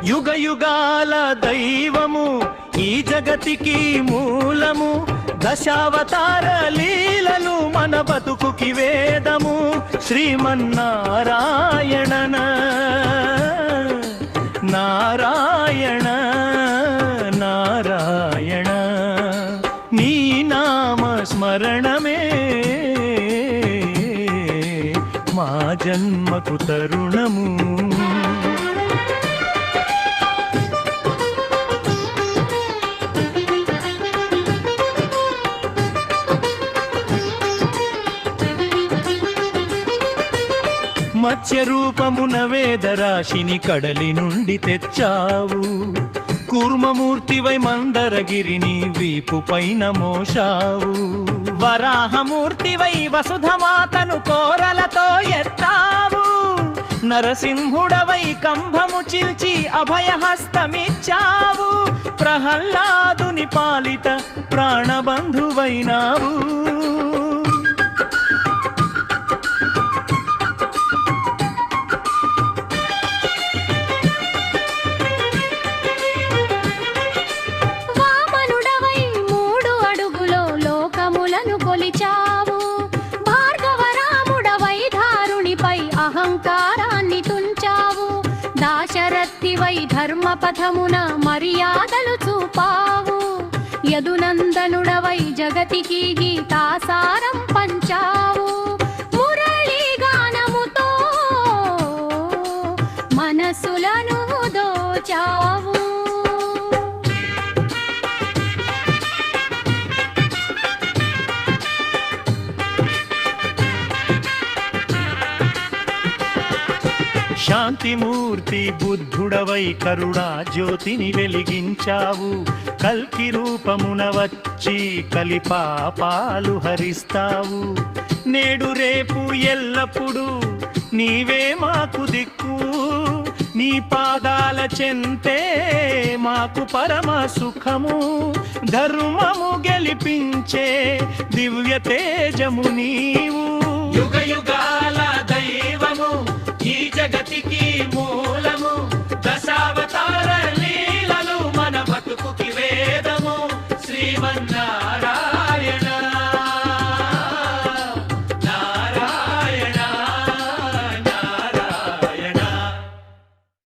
యుగ యుగాల దైవము ఈ జగతికి మూలము, దశావతార లీలలు మన బతుకుకి వేదము. శ్రీమన్నారాయణ నారాయణ నారాయణ, నీ నామ స్మరణమే మా జన్మకు తరుణము. మత్స్య రూపమున వేదరాశిని కడలి నుండి తెచ్చావు, కూర్మమూర్తివై మందరగిరిని వీపు పైన మోశావు. వరాహమూర్తివై వసుధమాతను కోరలతో ఎత్తావు, నరసింహుడవై కంభము చిల్చి అభయహస్తమిచ్చావు. ప్రహ్లాదుని పాలిత ప్రాణబంధువైనావు. అహంకారాన్ని తుంచావు, దాశరథివై ధర్మపథమున మర్యాదలు చూపావు. యదునందనుడవై జగతికి గీతాసారం పంచావు. మురళీ గానముతో మనసులను దోచావు. శాంతిమూర్తి బుద్ధుడవై కరుణా జ్యోతిని వెలిగించావు. కల్కి రూపమున వచ్చి కలిపాపాలు హరిస్తావు. నేడు రేపు ఎల్లప్పుడూ నీవే మాకు దిక్కు, నీ పాదాల చెంతే మాకు పరమ సుఖము. ధర్మము గెలిపించే దివ్య తేజము నీవు. యుగ యుగాల దైవము ఈ జగతికి